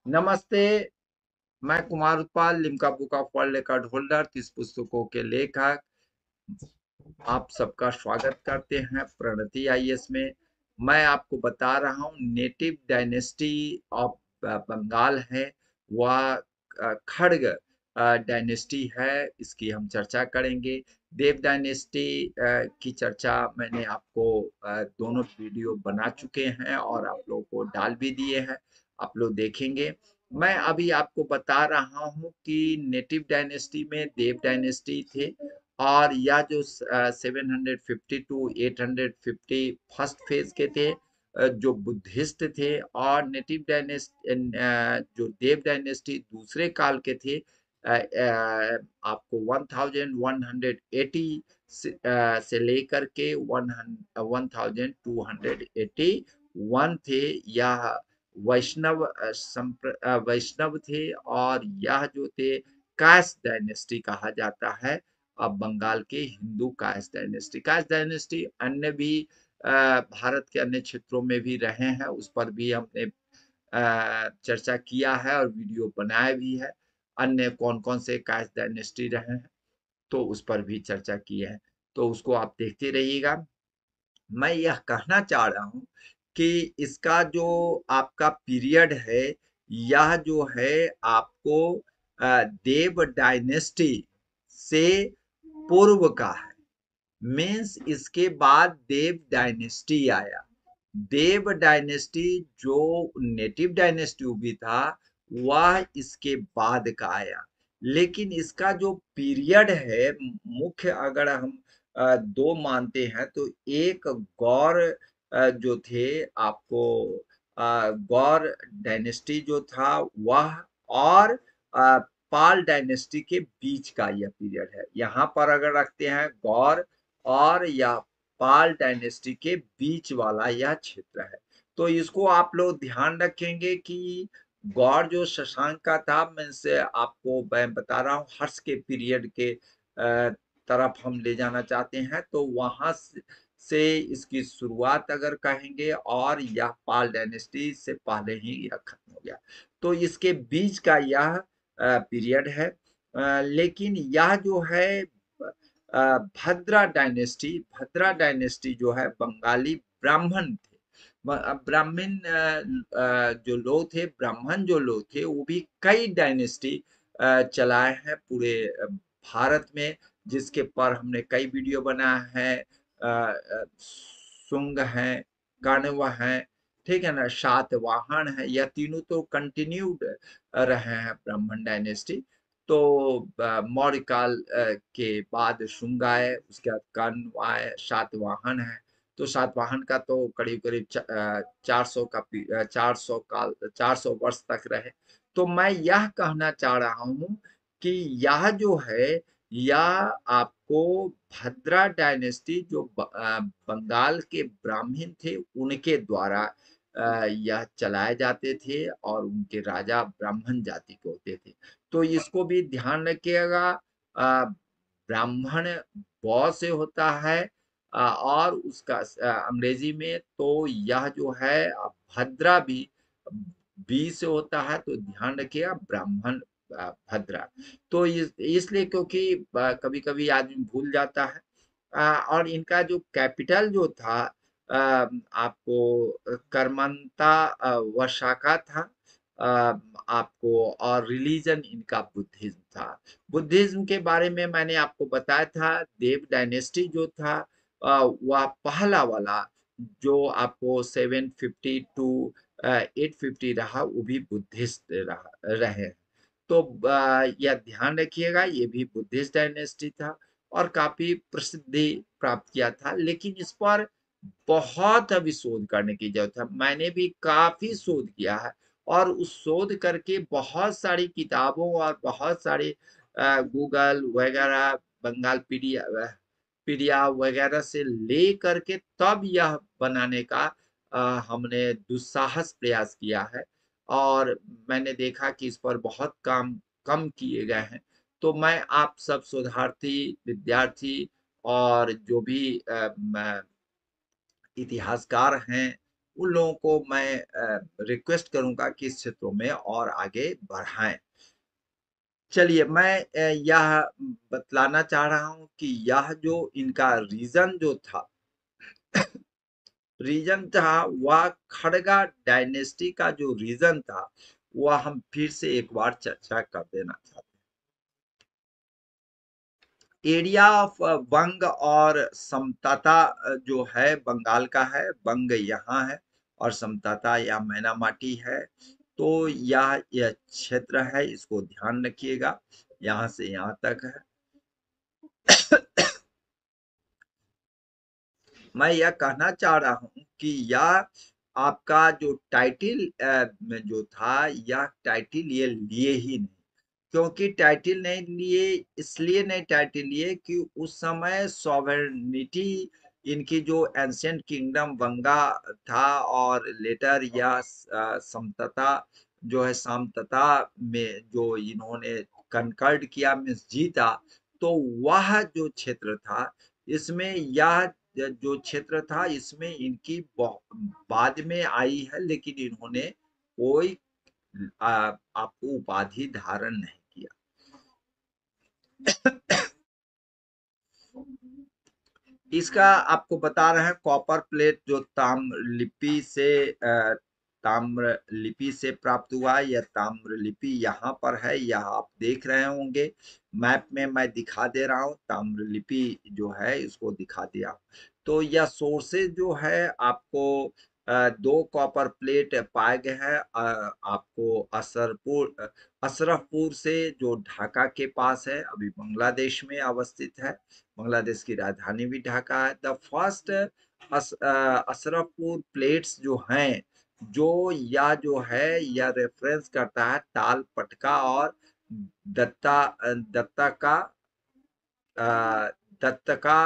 नमस्ते। मैं Kumar Utpal, Limca book of world record holder, 30 पुस्तकों के लेखक आप सबका स्वागत करते हैं प्रणति आईएएस में। मैं आपको बता रहा हूँ नेटिव डायनेस्टी ऑफ बंगाल है, वह खड़ग डायनेस्टी है। इसकी हम चर्चा करेंगे। देव डायनेस्टी की चर्चा मैंने आपको दोनों वीडियो बना चुके हैं और आप लोगों को डाल भी दिए हैं, आप लोग देखेंगे। मैं अभी आपको बता रहा हूँ कि नेटिव डायनेस्टी में देव डायनेस्टी थे और यह जो 750 टू 850 फर्स्ट फेज के थे, जो बुद्धिस्ट थे, और नेटिव डायनेस्टी जो देव डायनेस्टी दूसरे काल के थे, आपको 1180 से लेकर के 1281 थे। यह वैष्णव थे और यह जो थे कास्ट डायनेस्टी कहा जाता है। अब बंगाल के हिंदू कास्ट डायनेस्टी अन्य भी भारत के अन्य क्षेत्रों में भी रहे हैं, उस पर भी हमने चर्चा किया है और वीडियो बनाया भी है। अन्य कौन कौन से कास्ट डायनेस्टी रहे हैं तो उस पर भी चर्चा की है, तो उसको आप देखते रहिएगा। मैं यह कहना चाह रहा हूँ कि इसका जो आपका पीरियड है, यह जो है आपको देव डायनेस्टी से पूर्व का है। मीन्स इसके बाद देव डायनेस्टी आया। देव डायनेस्टी जो नेटिव डायनेस्टी भी था, वह इसके बाद का आया। लेकिन इसका जो पीरियड है मुख्य, अगर हम दो मानते हैं तो एक गौर जो थे आपको गौर डायनेस्टी जो था वह, और पाल डायनेस्टी के बीच का यह पीरियड है। यहाँ पर अगर रखते हैं गौर और या पाल डायनेस्टी के बीच वाला यह क्षेत्र है, तो इसको आप लोग ध्यान रखेंगे कि गौर जो शशांक का था, मैं से आपको मैं बता रहा हूँ हर्ष के पीरियड के तरफ हम ले जाना चाहते हैं, तो वहां से इसकी शुरुआत अगर कहेंगे, और यह पाल डायनेस्टी से पहले ही यह खत्म हो गया, तो इसके बीच का यह पीरियड है। लेकिन यह जो है भद्रा डायनेस्टी जो है, बंगाली ब्राह्मण थे। ब्राह्मण जो लोग थे, ब्राह्मण जो लोग थे, वो भी कई डायनेस्टी चलाए हैं पूरे भारत में, जिसके पर हमने कई वीडियो बनाए हैं। शुंग हैं, कण्व हैं, ठीक है ना, सातवाहन है, यह तीनों तो कंटिन्यूड रहे हैं ब्राह्मण डायनेस्टी। तो मौर्य काल के बाद शुंग आए, उसके बाद कण्व आए, सातवाहन है। तो सातवाहन का तो करीब करीब 400 वर्ष तक रहे। तो मैं यह कहना चाह रहा हूँ कि यह जो है, यह आपको भद्रा डायनेस्टी जो बंगाल के ब्राह्मण थे उनके द्वारा यह चलाए जाते थे, और उनके राजा ब्राह्मण जाति के होते थे। तो इसको भी ध्यान रखिएगा। ब्राह्मण बौ से होता है, और उसका अंग्रेजी में तो यह जो है भद्रा भी बी से होता है, तो ध्यान रखिएगा ब्राह्मण भद्रा। तो इसलिए क्योंकि कभी कभी आदमी भूल जाता है। और इनका जो कैपिटल जो था, आपको कर्मंता वशाखा था, आपको, और रिलीजन इनका बुद्धिज्म था। बुद्धिज्म के बारे में मैंने आपको बताया था। देव डायनेस्टी जो था वह पहला वाला, जो आपको 750 टू 850 रहा, वो भी बुद्धिस्ट रहे। तो यह ध्यान रखिएगा, ये भी बुद्धिस्ट डायनेस्टी था और काफी प्रसिद्धि प्राप्त किया था। लेकिन इस पर बहुत अभी शोध करने की जरूरत है। मैंने भी काफी शोध किया है, और उस शोध करके बहुत सारी किताबों और बहुत सारे गूगल वगैरह, बंगाल पीडिया पीडिया वगैरह से ले करके तब यह बनाने का हमने दुस्साहस प्रयास किया है। और मैंने देखा कि इस पर बहुत काम कम किए गए हैं। तो मैं आप सब शोधार्थी, विद्यार्थी और जो भी इतिहासकार हैं, उन लोगों को मैं रिक्वेस्ट करूंगा कि इस क्षेत्रों में और आगे बढ़ाएं। चलिए, मैं यह बतलाना चाह रहा हूं कि यह जो इनका रीजन जो था, वह खड़गा डायनेस्टी का जो रीजन था, वह हम फिर से एक बार चर्चा कर देना चाहते हैं। एरिया ऑफ बंग और समतता जो है बंगाल का है, बंग यहाँ है और समतता या मैनामाटी है। तो यह क्षेत्र है, इसको ध्यान रखिएगा, यहाँ से यहाँ तक है। मैं यह कहना चाह रहा हूं कि यह आपका जो टाइटिल में जो था, यह टाइटिल ये लिए ही नहीं। क्योंकि टाइटिल नहीं लिए, इसलिए नहीं टाइटिल लिए कि उस समय सॉवरेनिटी इनकी जो एंशियंट किंगडम बंगा था और लेटर यह समतता जो है, सामतता में जो इन्होंने कनकर्ड किया, मीन्स जीता, तो वह जो क्षेत्र था, इसमें यह जो क्षेत्र था, इसमें इनकी बाद में आई है, लेकिन इन्होंने कोई आपको उपाधि धारण नहीं किया। इसका आपको बता रहे हैं, कॉपर प्लेट जो ताम्र लिपि से प्राप्त हुआ, यह ताम्र लिपि यहाँ पर है, यह आप देख रहे होंगे मैप में, मैं दिखा दे रहा हूँ, ताम्र लिपि जो है इसको दिखा दिया। तो यह सोर्सेज जो है आपको दो कॉपर प्लेट पाए गए हैं, आपको अशरफपुर से, जो ढाका के पास है, अभी बांग्लादेश में अवस्थित है, बांग्लादेश की राजधानी भी ढाका है। द फर्स्ट अशरफपुर प्लेट्स जो हैं, जो है यह रेफरेंस करता है ताल पटका और दत्ता दत्ता का दत्तका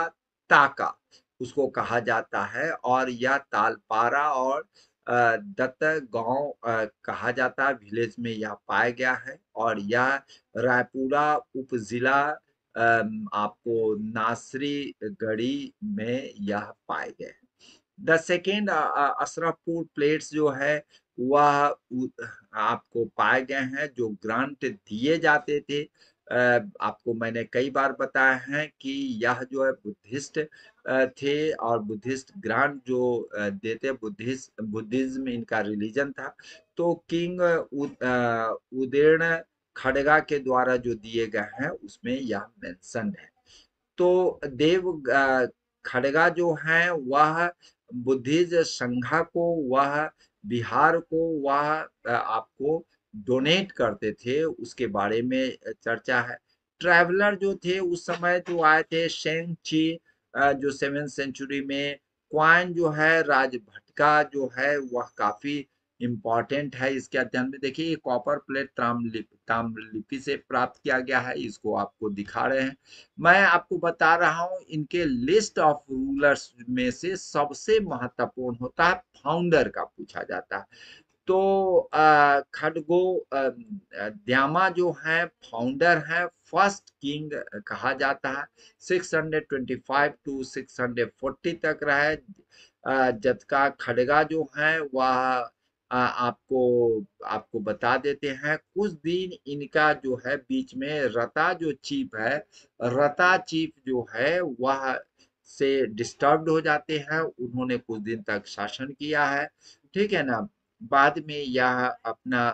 ताका उसको कहा जाता है, और यह तालपारा और दत्त गांव कहा जाता है, विलेज में यह पाया गया है। और यह रायपुरा उपजिला आपको नासरी गढ़ी में यह पाए गए। द सेकेंड अशरफपुर प्लेट्स जो है वह आपको पाए गए हैं, जो ग्रांट दिए जाते थे। आपको मैंने कई बार बताया है कि यह जो है बुद्धिस्ट थे, और बुद्धिस्ट ग्रांट जो देते, बुद्धिज्म इनका रिलीजन था। तो किंग उदयन खड़गा के द्वारा जो दिए गए हैं, उसमें यह मेंशन है। तो देव खड़गा जो है वह बुद्धिज संघा को, वह बिहार को, वह आपको डोनेट करते थे, उसके बारे में चर्चा है। ट्रैवलर जो थे उस समय जो आए थे, शेंग ची जो 7th सेंचुरी में, क्वाइन जो है राजभट का जो है वह काफी इम्पोर्टेंट है इसके अध्ययन में। देखिए, ये कॉपर प्लेट ताम्रलिपि से प्राप्त किया गया है, इसको आपको दिखा रहे हैं। मैं आपको बता रहा हूं, इनके लिस्ट ऑफ रूलर्स में से सबसे महत्वपूर्ण होता है फाउंडर का, पूछा जाता है। तो खडगो द्यामा जो है फाउंडर है, फर्स्ट किंग कहा जाता है। 625 टू 640 तक रहे। जबका खड़गा जो है वह आपको आपको बता देते हैं, कुछ दिन इनका जो है बीच में रता जो चीफ है, रता चीफ जो है वह से डिस्टर्ब्ड हो जाते हैं, उन्होंने कुछ दिन तक शासन किया है, ठीक है ना। बाद में यह अपना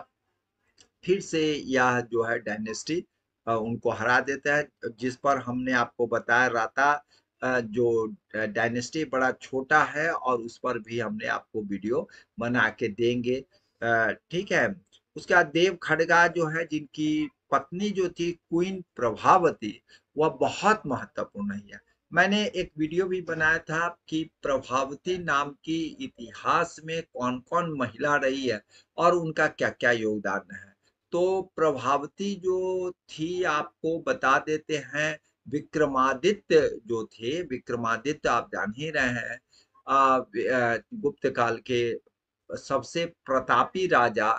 फिर से यह जो है डायनेस्टी उनको हरा देता है, जिस पर हमने आपको बताया राता जो डायनेस्टी बड़ा छोटा है, और उस पर भी हमने आपको वीडियो बना के देंगे, ठीक है। उसके बाद देव खड़गा जो है, जिनकी पत्नी जो थी क्वीन प्रभावती, वह बहुत महत्वपूर्ण है। मैंने एक वीडियो भी बनाया था कि प्रभावती नाम की इतिहास में कौन कौन महिला रही है और उनका क्या क्या योगदान है। तो प्रभावती जो थी, आपको बता देते हैं, विक्रमादित्य जो थे, विक्रमादित्य आप जान ही रहे हैं, गुप्त काल के सबसे प्रतापी राजा,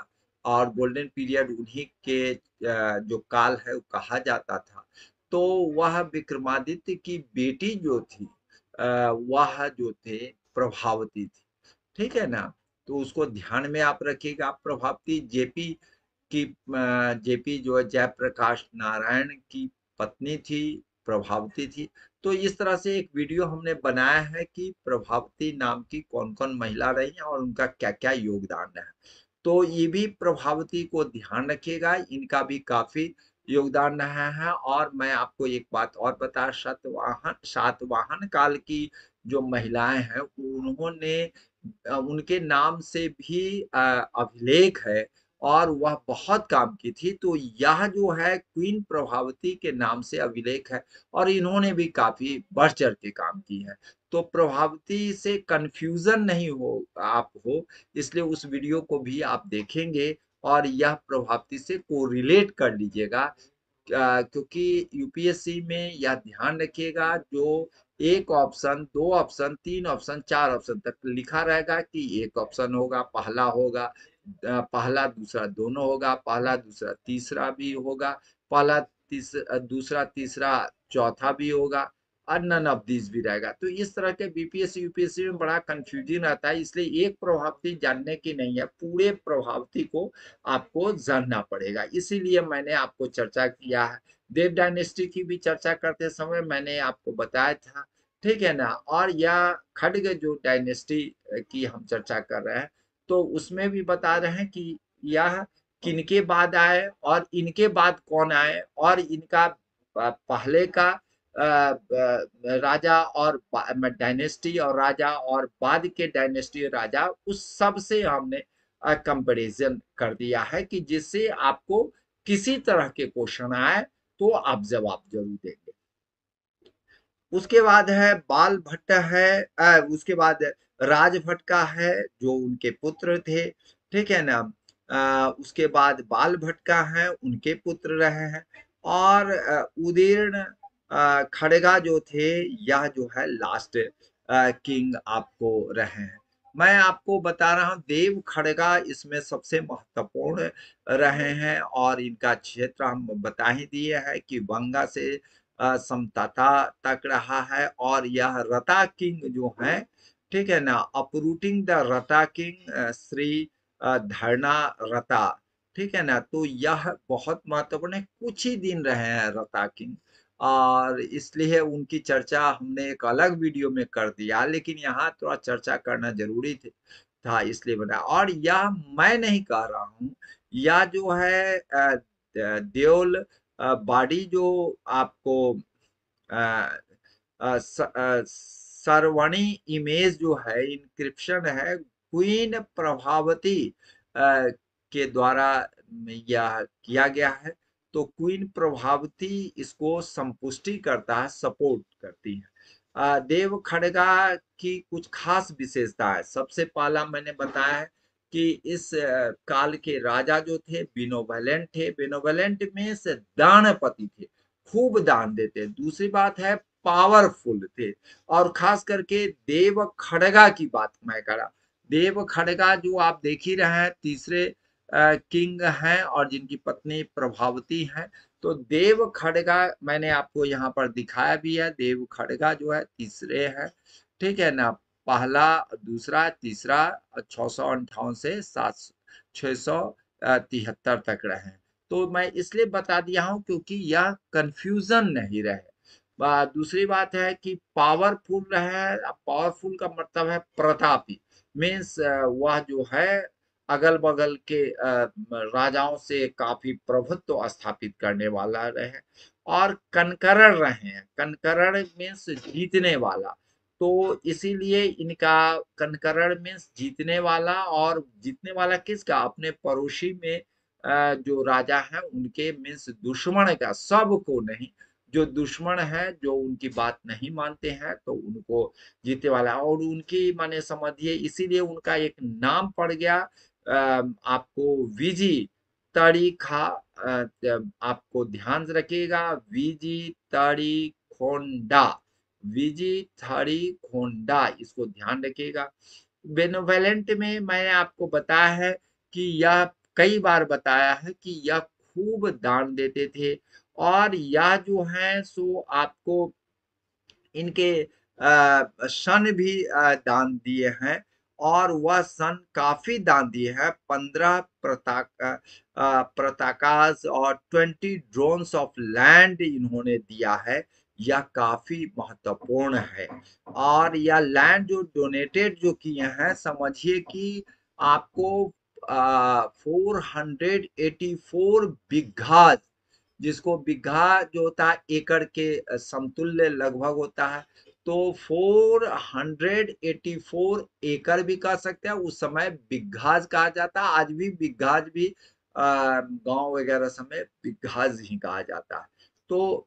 और गोल्डन पीरियड उन्हीं के जो काल है वो कहा जाता था। तो वह विक्रमादित्य की बेटी जो थी, वह जो थे प्रभावती थी, ठीक है ना। तो उसको ध्यान में आप रखिएगा। प्रभावती की जेपी जो है जयप्रकाश नारायण की पत्नी थी, प्रभावती थी। तो इस तरह से एक वीडियो हमने बनाया है कि प्रभावती नाम की कौन कौन महिला रही हैं और उनका क्या क्या योगदान है। तो ये भी प्रभावती को ध्यान रखिएगा, इनका भी काफी योगदान रहा है। और मैं आपको एक बात और बता, सातवाहन काल की जो महिलाएं हैं उन्होंने उनके नाम से भी अभिलेख है और वह बहुत काम की थी। तो यह जो है क्वीन प्रभावती के नाम से अभिलेख है और इन्होंने भी काफी बढ़ चढ़ के काम की है। तो प्रभावती से कंफ्यूजन नहीं हो, इसलिए उस वीडियो को भी आप देखेंगे और यह प्रभावती से कोरिलेट कर लीजिएगा। क्योंकि यूपीएससी में यह ध्यान रखिएगा, जो एक ऑप्शन, दो ऑप्शन, तीन ऑप्शन, चार ऑप्शन तक लिखा रहेगा कि एक ऑप्शन होगा, पहला होगा, पहला दूसरा दोनों होगा, पहला दूसरा तीसरा भी होगा, पहला दूसरा तीसरा चौथा भी होगा और नन ऑफ दिस भी रहेगा। तो इस तरह के बीपीएससी यूपीएससी में बड़ा कंफ्यूजन आता है, इसलिए एक प्रभावती जानने की नहीं है, पूरे प्रभावती को आपको जानना पड़ेगा। इसीलिए मैंने आपको चर्चा किया है। देव डायनेस्टी की भी चर्चा करते समय मैंने आपको बताया था, ठीक है ना। और यह खड्ग जो डायनेस्टी की हम चर्चा कर रहे हैं, तो उसमें भी बता रहे हैं कि यह किनके बाद आए और इनके बाद कौन आए और इनका पहले का राजा और डायनेस्टी और राजा और बाद के डायनेस्टी राजा, उस सब से हमने कंपैरिजन कर दिया है कि जिससे आपको किसी तरह के क्वेश्चन आए तो आप जवाब जरूर देंगे। उसके बाद है बाल भट्ट है, उसके बाद राजभट्ट का है जो उनके पुत्र थे, ठीक है ना। उसके बाद बाल भट्ट का है, उनके पुत्र रहे हैं। और उदीर्ण खड़गा जो थे, यह जो है लास्ट किंग आपको रहे हैं। मैं आपको बता रहा हूं देव खड़गा इसमें सबसे महत्वपूर्ण रहे हैं और इनका क्षेत्र हम बता ही दिए हैं कि गंगा से समतता तक रहा है। और यह रता किंग जो है, ठीक है ना, अपरूटिंग द रता किंग, श्री धरना रता, ठीक है ना। तो यह बहुत महत्वपूर्ण है, कुछ ही दिन रहे हैं रता किंग और इसलिए उनकी चर्चा हमने एक अलग वीडियो में कर दिया, लेकिन यहाँ थोड़ा चर्चा करना जरूरी था, इसलिए बना। और यह मैं नहीं कह रहा हूँ, यह जो है देओल बॉडी जो आपको सरवणी इमेज जो है, इंक्रिप्शन है, क्वीन प्रभावती के द्वारा यह किया गया है। तो क्वीन प्रभावती इसको संपुष्टि करता है, सपोर्ट करती है। देव खड़गा की कुछ खास विशेषता है। सबसे पहला मैंने बताया है कि इस काल के राजा जो थे बिनोवेलेंट थे, बिनोवेलेंट में से दानपति थे, खूब दान देते। दूसरी बात है पावरफुल थे। और खास करके देव खड़गा की बात मैं करा, देव खड़गा जो आप देख ही रहे हैं तीसरे किंग हैं और जिनकी पत्नी प्रभावती हैं। तो देव खड़गा मैंने आपको यहाँ पर दिखाया भी है, देव खड़गा जो है तीसरे है, ठीक है ना। पहला, दूसरा, तीसरा 658 से 673 तक रहे। तो मैं इसलिए बता दिया हूं क्योंकि यह कंफ्यूजन नहीं रहे। दूसरी बात है कि पावरफुल रहे। पावरफुल का मतलब है प्रतापी, मीन्स वह जो है अगल बगल के राजाओं से काफी प्रभुत्व स्थापित करने वाला रहे। और कनकरण रहे हैं, कनकरण मीन्स जीतने वाला। तो इसीलिए इनका कनकरण मीन्स जीतने वाला। और जीतने वाला किसका? अपने पड़ोसी में जो राजा है उनके, मीन्स दुश्मन का, सबको नहीं, जो दुश्मन है, जो उनकी बात नहीं मानते हैं, तो उनको जीतने वाला। और उनकी माने समझिए, इसीलिए उनका एक नाम पड़ गया आपको विजी तड़ीखा। आपको ध्यान से रखिएगा, विजी तड़ीखोंडा, विजी तड़ीखोंडा, इसको ध्यान रखिएगा। बेनोवेलेंट में मैंने आपको बताया है कि यह कई बार बताया है कि यह खूब दान देते थे। और यह जो है सो आपको इनके सन भी दान दिए हैं। और वह सन काफी दान दिए हैं। 15 पताकास और 20 ड्रोन्स ऑफ लैंड इन्होंने दिया है। यह काफी महत्वपूर्ण है। और यह लैंड जो डोनेटेड जो किए हैं, समझिए कि आपको 484 बिघा, जिसको बिघा जो होता है एकड़ के समतुल्य लगभग होता है, तो 484 एकड़ भी कह सकते हैं। उस समय बिघाज कहा जाता है, आज भी बिघाज भी गांव वगैरह समय बिघाज ही कहा जाता है। तो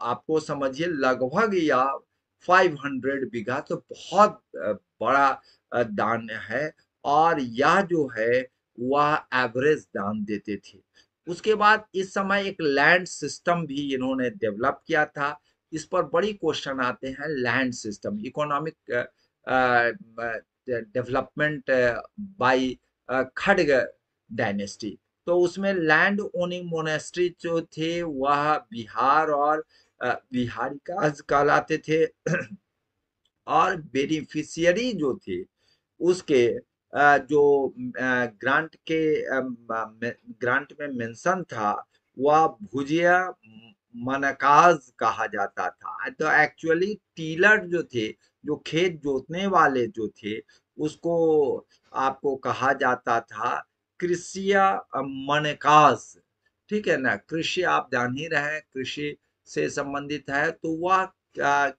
आपको समझिए लगभग या 500 बीघा, तो बहुत बड़ा दान है। और यह जो है वह एवरेज दान देते थे। उसके बाद इस समय एक लैंड सिस्टम भी इन्होंने डेवलप किया था। इस पर बड़ी क्वेश्चन आते हैं। Land system, economic development bye खड़ग डायनेस्टी। तो उसमें लैंड ओनिंग मोनेस्ट्री जो थे वह बिहार और बिहारिकाज कहलाते थे। और बेनिफिशियरी जो थे उसके जो ग्रांट में मेंशन था, वह भुजिया मनकाज कहा जाता था। तो एक्चुअली टीलर जो थे, जो खेत जोतने वाले जो थे, उसको आपको कहा जाता था कृषिया मनकाज। ठीक है ना, कृषि आप जान ही रहे हैं, कृषि से संबंधित है। तो वह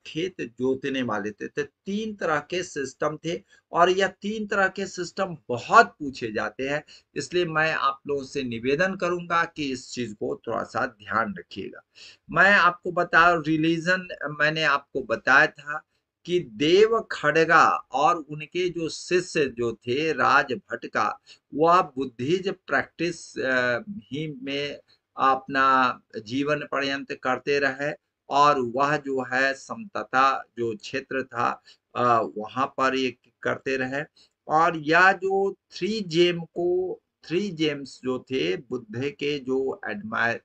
खेत जोतने वाले थे। तो 3 तरह के सिस्टम थे। और यह 3 तरह के सिस्टम बहुत पूछे जाते हैं। इसलिए मैं आप लोगों से निवेदन करूंगा कि इस चीज को थोड़ा सा ध्यान रखिएगा। मैं आपको बता, रिलीजन मैंने आपको बताया था कि देव खड़गा और उनके जो शिष्य जो थे राजभट्ट का, वह बुद्धिज्म प्रैक्टिस ही में अपना जीवन पर्यंत करते रहे। और वह जो है समतता जो क्षेत्र था वहां पर ये करते रहे। और यह जो थ्री जेम्स जो थे बुद्ध के, जो एडमायर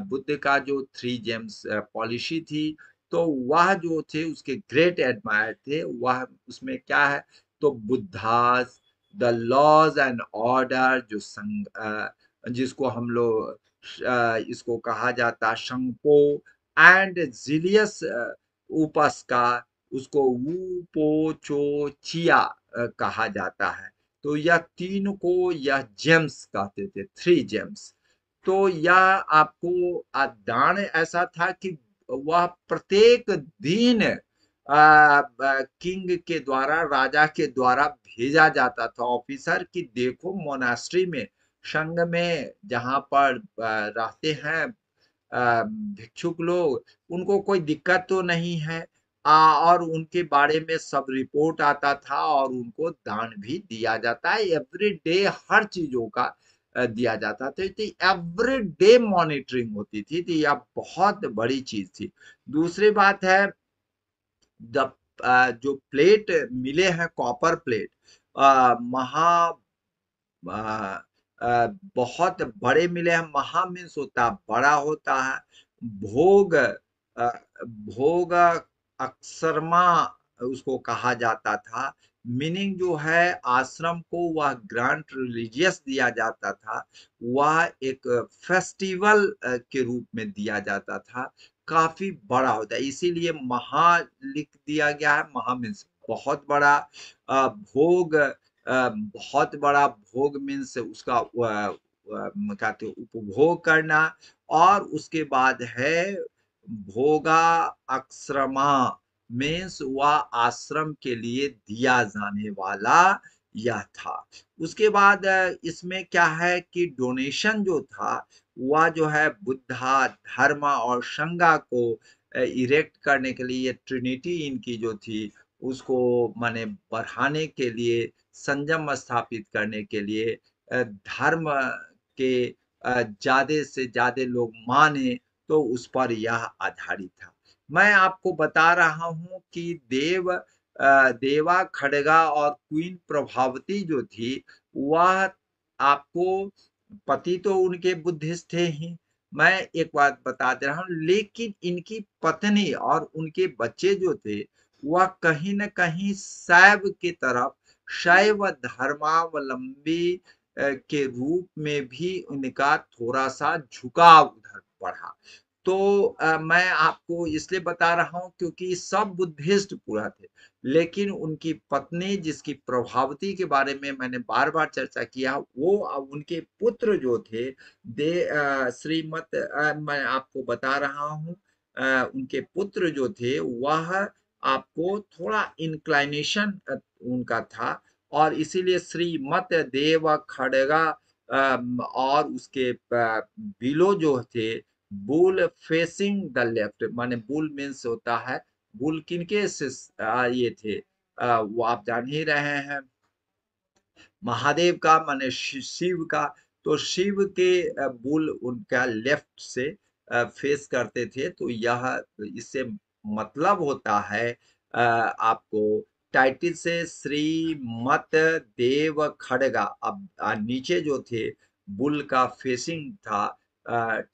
बुद्ध का जो 3 जेम्स पॉलिसी थी, तो वह जो थे उसके ग्रेट एडमायर थे। वह उसमें क्या है, तो Buddha's, the laws and order, जो जिसको हम लोग इसको कहा जाता शंको, एंड जिलियस उपस का, उसको वू पो चो चिया कहा जाता है। तो यह तीन को यह जेम्स कहते थे, 3 जेम्स। तो यह आपको दान ऐसा था कि वह प्रत्येक दिन किंग के द्वारा, राजा के द्वारा भेजा जाता था ऑफिसर, कि देखो मोनास्ट्री में, संघ में जहां पर रहते हैं भिक्षुक लोग, उनको कोई दिक्कत तो नहीं है। और उनके बारे में सब रिपोर्ट आता था और उनको दान भी दिया जाता है। एवरी डे हर चीजों का दिया जाता था। तो एवरी डे मॉनिटरिंग होती थी। तो यह बहुत बड़ी चीज थी। दूसरी बात है, जो प्लेट मिले हैं, कॉपर प्लेट, महा आ, बहुत बड़े मिले हैं। महा मीन्स होता बड़ा होता है। भोग भोग अक्षरमा उसको कहा जाता था। मीनिंग जो है आश्रम को वह ग्रांट रिलीजियस दिया जाता था, वह एक फेस्टिवल के रूप में दिया जाता था। काफी बड़ा होता है, इसीलिए महा लिख दिया गया है। महा मीन्स बहुत बड़ा। भोग बहुत बड़ा, भोग मीन्स उसका कहते उपभोग करना। और उसके बाद है भोगा अक्षरमा, मीन्स वह आश्रम के लिए दिया जाने वाला यह था। उसके बाद इसमें क्या है कि डोनेशन जो था वह जो है बुद्धा धर्म और संघा को इरेक्ट करने के लिए, ट्रिनिटी इनकी जो थी उसको माने बढ़ाने के लिए, संयम स्थापित करने के लिए, धर्म के ज्यादा से ज्यादा लोग माने, तो उस पर यह आधारित था। मैं आपको बता रहा हूं कि देवा खड़गा और क्वीन प्रभावती जो थी, वह आपको, पति तो उनके बुद्धिस्ट थे ही। मैं एक बात बता दे रहा हूं, लेकिन इनकी पत्नी और उनके बच्चे जो थे वह कहीं न कहीं शैव की तरफ, शैव धर्मावलंबी के रूप में भी उनका थोड़ा सा झुकाव उधर बढ़ा। तो मैं आपको इसलिए बता रहा हूँ क्योंकि सब बुद्धिस्ट पूरा थे, लेकिन उनकी पत्नी जिसकी प्रभावती के बारे में मैंने बार-बार चर्चा किया, वो उनके पुत्र जो थे श्रीमत मैं आपको बता रहा हूँ उनके पुत्र जो थे वह आपको थोड़ा इंक्लाइनेशन उनका था और इसीलिए श्रीमत देव खड़गा और उसके बिलो जो थे बुल फेसिंग द लेफ्ट माने बुल मीन्स होता है बुल किनके से ये थे वो आप जान ही रहे हैं महादेव का माने शिव का तो शिव के बुल उनका लेफ्ट से फेस करते थे तो यह इससे मतलब होता है आपको टाइटिल से श्रीमत देव खड़गा अब नीचे जो थे बुल का फेसिंग था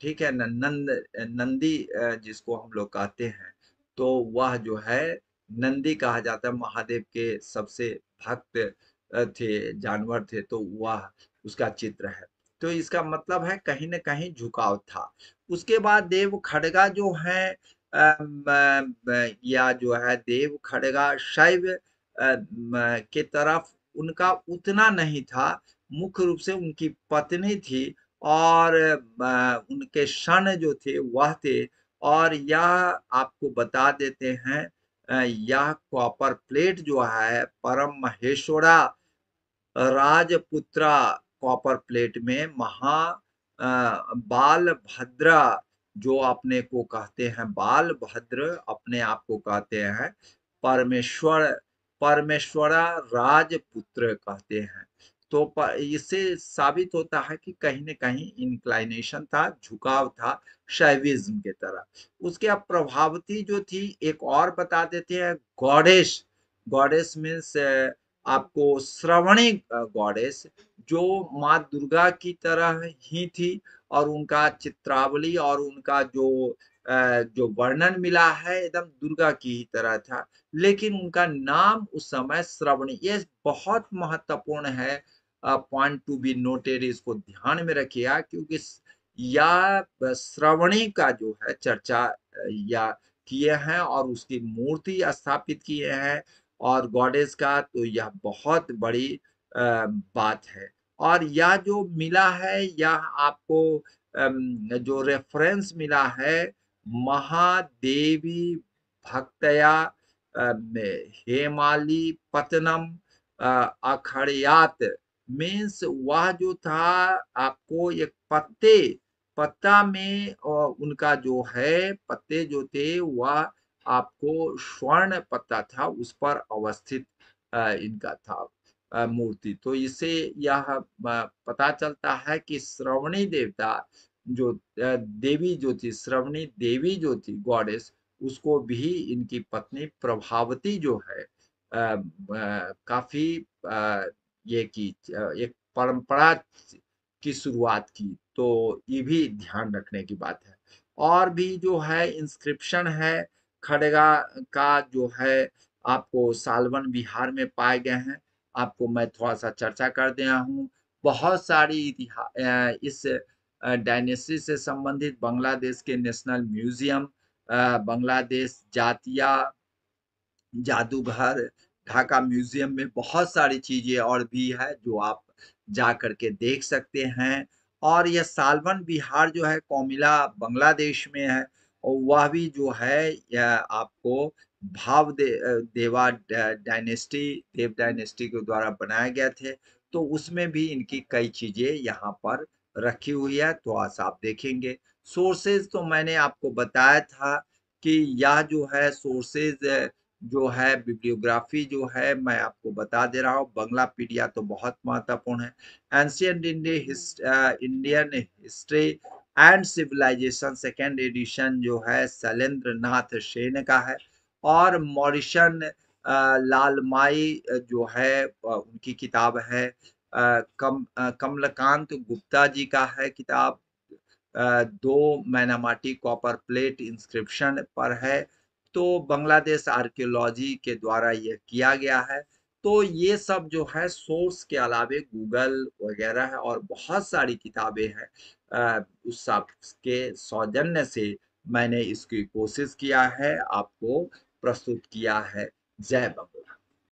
ठीक है न नंदी जिसको हम लोग कहते हैं तो वह जो है नंदी कहा जाता है महादेव के सबसे भक्त थे जानवर थे तो वह उसका चित्र है तो इसका मतलब है कहीं न कहीं झुकाव था उसके बाद देव खड़गा जो है या जो है देव खड़गा शैव के तरफ उनका उतना नहीं था मुख्य रूप से उनकी पत्नी थी और उनके सन जो थे वह थे और यह आपको बता देते हैं यह कॉपर प्लेट जो है परम महेश्वरा राजपुत्रा कॉपर प्लेट में बाल भद्रा जो अपने को कहते हैं बाल भद्र अपने आप को कहते हैं परमेश्वर परमेश्वरा राजपुत्र कहते हैं तो इससे साबित होता है कि कहीं न कहीं इंक्लाइनेशन था झुकाव था शैविज्म के तरह उसके अब प्रभावती जो थी एक और बता देते हैं गॉडेस गॉडेस मीन्स आपको श्रवणी गॉडेस जो माँ दुर्गा की तरह ही थी और उनका चित्रावली और उनका जो वर्णन मिला है एकदम दुर्गा की ही तरह था लेकिन उनका नाम उस समय श्रवणी ये बहुत महत्वपूर्ण है पॉइंट टू बी नोटेड इसको ध्यान में रखिएगा क्योंकि या श्रवणी का जो है चर्चा या किए हैं और उसकी मूर्ति स्थापित किए हैं और गॉडेस का तो यह बहुत बड़ी बात है और यह जो मिला है यह आपको जो रेफरेंस मिला है महादेवी भक्तया हेमाली पतनम अखड़यात मीन्स वह जो था आपको एक पत्ता में उनका जो है पत्ते जो थे वह आपको स्वर्ण पत्ता था उस पर अवस्थित इनका था मूर्ति तो इससे यह पता चलता है कि श्रवणी देवता जो देवी जो थी श्रवणी देवी जो थी गॉडेस उसको भी इनकी पत्नी प्रभावती जो है काफी ये की एक परंपरा की शुरुआत की तो ये भी ध्यान रखने की बात है और भी जो है इंस्क्रिप्शन है खड़गा का जो है आपको सालवन बिहार में पाए गए हैं आपको मैं थोड़ा सा चर्चा कर दिया हूँ बहुत सारी इस डायनेस्टी से संबंधित बांग्लादेश के नेशनल म्यूजियम बांग्लादेश जातिया जादूघर ढाका म्यूजियम में बहुत सारी चीजें और भी है जो आप जा करके देख सकते हैं और यह सालवन बिहार जो है कोमिला बांग्लादेश में है और वह भी जो है यह आपको देवा डायनेस्टी देव डायनेस्टी के द्वारा बनाए गए थे तो उसमें भी इनकी कई चीजें यहाँ पर रखी हुई है तो आज आप देखेंगे सोर्सेज तो मैंने आपको बताया था कि यह जो है सोर्सेज जो है बिब्लियोग्राफी जो है मैं आपको बता दे रहा हूँ बंगलापीडिया तो बहुत महत्वपूर्ण है ancient Indian history and civilisation second edition जो है शैलेंद्र नाथ सेन का है और मॉरिशन लालमाई जो है उनकी किताब है कमलकांत गुप्ता जी का है किताब दो मैनामाटी कॉपर प्लेट इंस्क्रिप्शन पर है तो बांग्लादेश आर्कियोलॉजी के द्वारा यह किया गया है तो ये सब जो है सोर्स के अलावे गूगल वगैरह है और बहुत सारी किताबें हैं। उस सब के सौजन्य से मैंने इसकी कोशिश किया है, आपको प्रस्तुत किया है। जय बंग